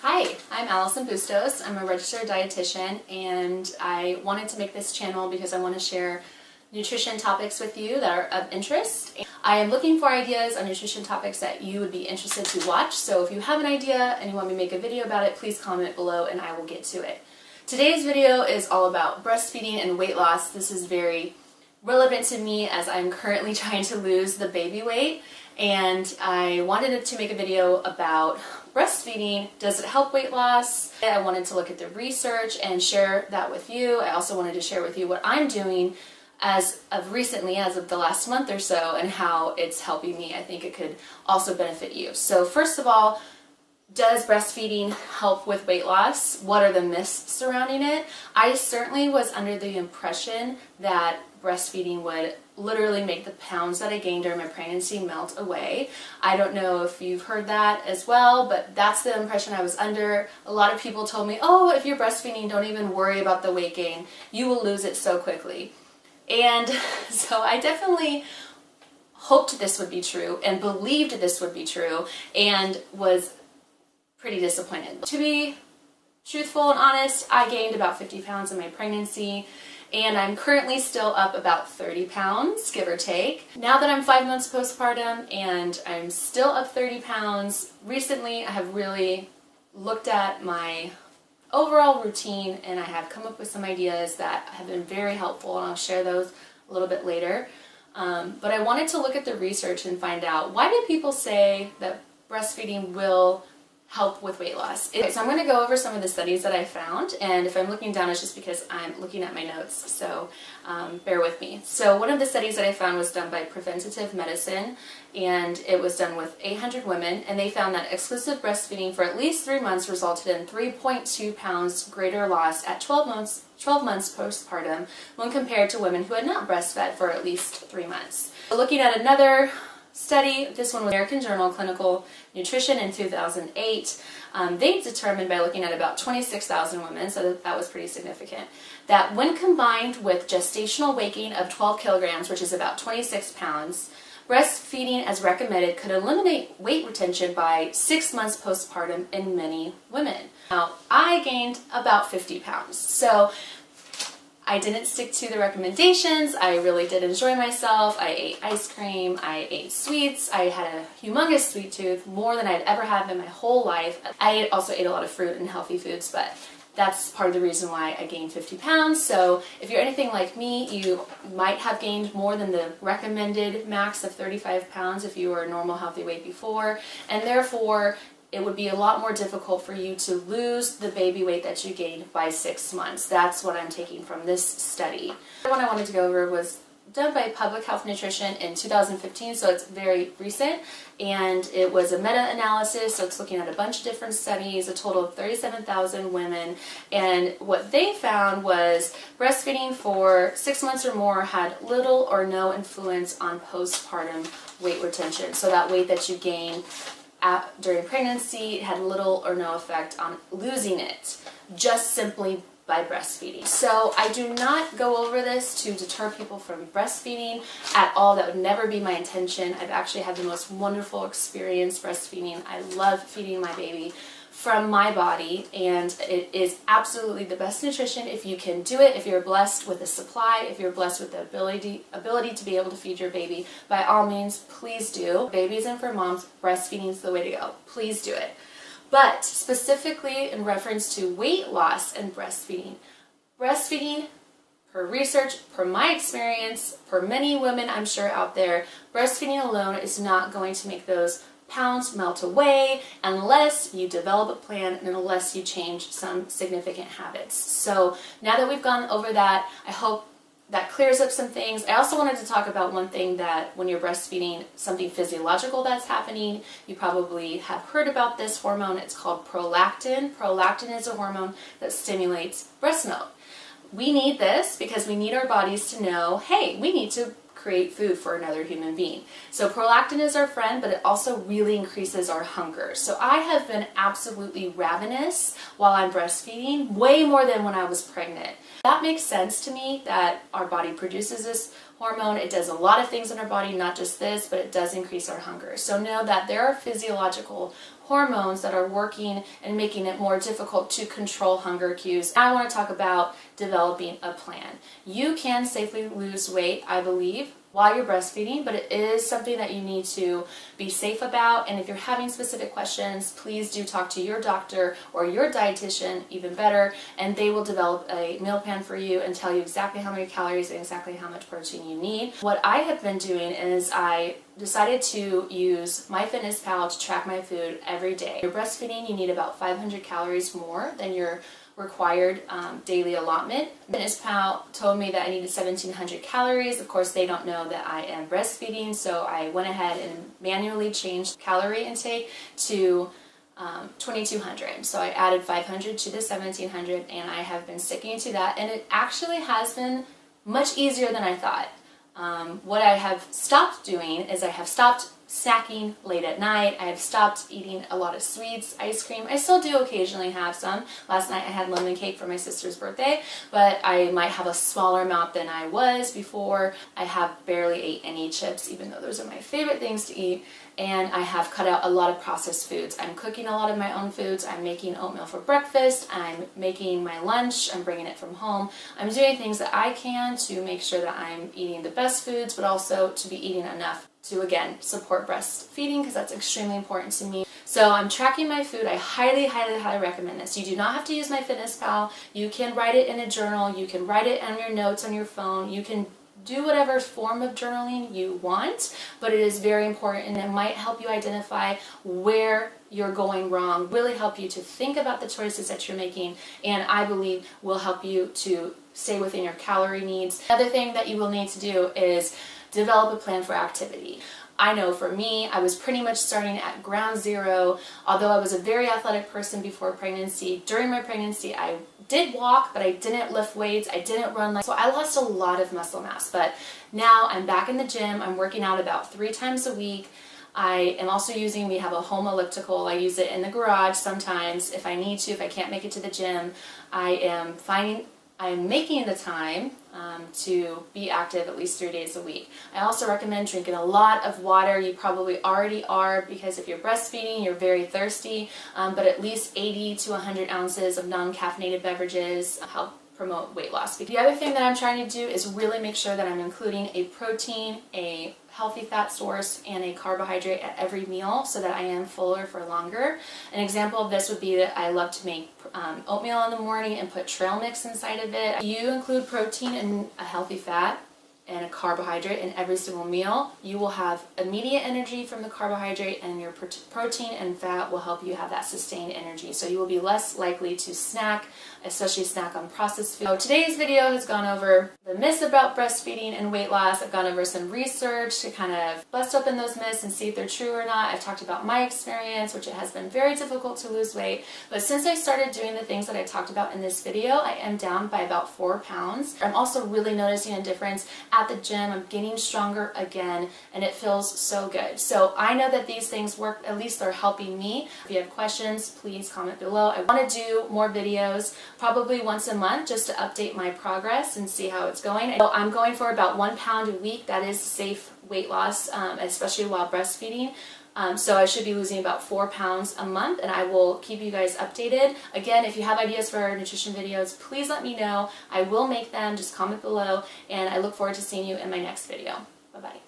Hi, I'm Allison Bustos. I'm a registered dietitian and I wanted to make this channel because I want to share nutrition topics with you that are of interest. I am looking for ideas on nutrition topics that you would be interested to watch, so if you have an idea and you want me to make a video about it, please comment below and I will get to it. Today's video is all about breastfeeding and weight loss. This is very relevant to me as I'm currently trying to lose the baby weight, and I wanted to make a video about breastfeeding. Does it help weight loss? I wanted to look at the research and share that with you. I also wanted to share with you what I'm doing as of recently, as of the last month or so, and how it's helping me. I think it could also benefit you. So first of all, does breastfeeding help with weight loss? What are the myths surrounding it? I certainly was under the impression that breastfeeding would literally make the pounds that I gained during my pregnancy melt away. I don't know if you've heard that as well, but that's the impression I was under. A lot of people told me, oh, if you're breastfeeding, don't even worry about the weight gain. You will lose it so quickly. And so I definitely hoped this would be true and believed this would be true and was pretty disappointed. To be truthful and honest, I gained about 50 pounds in my pregnancy, and I'm currently still up about 30 pounds, give or take. Now that I'm 5 months postpartum and I'm still up 30 pounds, recently I have really looked at my overall routine and I have come up with some ideas that have been very helpful, and I'll share those a little bit later. But I wanted to look at the research and find out, why do people say that breastfeeding will help with weight loss? So I'm going to go over some of the studies that I found, and if I'm looking down, it's just because I'm looking at my notes, so bear with me. So one of the studies that I found was done by Preventative Medicine, and it was done with 800 women, and they found that exclusive breastfeeding for at least 3 months resulted in 3.2 pounds greater loss at 12 months postpartum when compared to women who had not breastfed for at least 3 months. Looking at another study, this one was American Journal of Clinical Nutrition in 2008. They determined, by looking at about 26,000 women, so that was pretty significant, that when combined with gestational weight gain of 12 kilograms, which is about 26 pounds, breastfeeding as recommended could eliminate weight retention by 6 months postpartum in many women. Now, I gained about 50 pounds, so I didn't stick to the recommendations. I really did enjoy myself. I ate ice cream, I ate sweets, I had a humongous sweet tooth, more than I'd ever had in my whole life. I also ate a lot of fruit and healthy foods, but that's part of the reason why I gained 50 pounds. So if you're anything like me, you might have gained more than the recommended max of 35 pounds if you were a normal healthy weight before, and therefore it would be a lot more difficult for you to lose the baby weight that you gained by 6 months. That's what I'm taking from this study. The one I wanted to go over was done by Public Health Nutrition in 2015, so it's very recent, and it was a meta-analysis, so it's looking at a bunch of different studies, a total of 37,000 women, and what they found was breastfeeding for 6 months or more had little or no influence on postpartum weight retention. So that weight that you gain during pregnancy had little or no effect on losing it, just simply by breastfeeding. So I do not go over this to deter people from breastfeeding at all. That would never be my intention. I've actually had the most wonderful experience breastfeeding. I love feeding my baby from my body, and it is absolutely the best nutrition if you can do it, if you're blessed with a supply, if you're blessed with the ability to be able to feed your baby. By all means, please do. Babies and for moms, breastfeeding is the way to go. Please do it. But specifically in reference to weight loss and breastfeeding, per research, per my experience, per many women I'm sure out there, breastfeeding alone is not going to make those pounds melt away unless you develop a plan and unless you change some significant habits. So now that we've gone over that, I hope that clears up some things. I also wanted to talk about one thing, that when you're breastfeeding, something physiological that's happening. You probably have heard about this hormone. It's called prolactin. Prolactin is a hormone that stimulates breast milk. We need this because we need our bodies to know, hey, we need to create food for another human being. So prolactin is our friend, but it also really increases our hunger. So I have been absolutely ravenous while I'm breastfeeding, way more than when I was pregnant. That makes sense to me, that our body produces this hormone. It does a lot of things in our body, not just this, but it does increase our hunger. So know that there are physiological hormones that are working and making it more difficult to control hunger cues. I want to talk about developing a plan. You can safely lose weight, I believe, while you're breastfeeding, but it is something that you need to be safe about. And if you're having specific questions, please do talk to your doctor or your dietitian, even better, and they will develop a meal plan for you and tell you exactly how many calories and exactly how much protein you need. What I have been doing is I decided to use MyFitnessPal to track my food every day. You're breastfeeding, you need about 500 calories more than your required daily allotment. MyFitnessPal told me that I needed 1,700 calories. Of course, they don't know that I am breastfeeding, so I went ahead and manually changed calorie intake to 2,200. So I added 500 to the 1,700, and I have been sticking to that, and it actually has been much easier than I thought. What I have stopped doing is I have stopped snacking late at night. I have stopped eating a lot of sweets, ice cream. I still do occasionally have some. Last night I had lemon cake for my sister's birthday, but I might have a smaller amount than I was before. I have barely ate any chips, even though those are my favorite things to eat. And I have cut out a lot of processed foods. I'm cooking a lot of my own foods. I'm making oatmeal for breakfast. I'm making my lunch. I'm bringing it from home. I'm doing things that I can to make sure that I'm eating the best foods, but also to be eating enough to, again, support breastfeeding, because that's extremely important to me. So I'm tracking my food. I highly, highly, highly recommend this. You do not have to use MyFitnessPal. You can write it in a journal. You can write it on your notes on your phone. You can do whatever form of journaling you want, but it is very important, and it might help you identify where you're going wrong, really help you to think about the choices that you're making, and I believe will help you to stay within your calorie needs. Another thing that you will need to do is develop a plan for activity. I know for me, I was pretty much starting at ground zero. Although I was a very athletic person before pregnancy, during my pregnancy I did walk, but I didn't lift weights, I didn't run, so I lost a lot of muscle mass. But now I'm back in the gym. I'm working out about 3 times a week. I am also we have a home elliptical. I use it in the garage sometimes if I need to, if I can't make it to the gym. I am making the time to be active at least 3 days a week. I also recommend drinking a lot of water. You probably already are, because if you're breastfeeding, you're very thirsty, but at least 80 to 100 ounces of non-caffeinated beverages help promote weight loss. The other thing that I'm trying to do is really make sure that I'm including a protein, a healthy fat source, and a carbohydrate at every meal so that I am fuller for longer. An example of this would be that I love to make oatmeal in the morning and put trail mix inside of it. You include protein and a healthy fat and a carbohydrate in every single meal, you will have immediate energy from the carbohydrate, and your protein and fat will help you have that sustained energy. So you will be less likely to snack, especially snack on processed food. So today's video has gone over the myths about breastfeeding and weight loss. I've gone over some research to kind of bust open those myths and see if they're true or not. I've talked about my experience, which it has been very difficult to lose weight. But since I started doing the things that I talked about in this video, I am down by about 4 pounds. I'm also really noticing a difference at the gym. I'm getting stronger again, and it feels so good. So I know that these things work, at least they're helping me. If you have questions, please comment below. I want to do more videos, probably once a month, just to update my progress and see how it's going. So I'm going for about 1 pound a week. That is safe weight loss, especially while breastfeeding. So I should be losing about 4 pounds a month, and I will keep you guys updated. Again, if you have ideas for nutrition videos, please let me know. I will make them. Just comment below, and I look forward to seeing you in my next video. Bye-bye.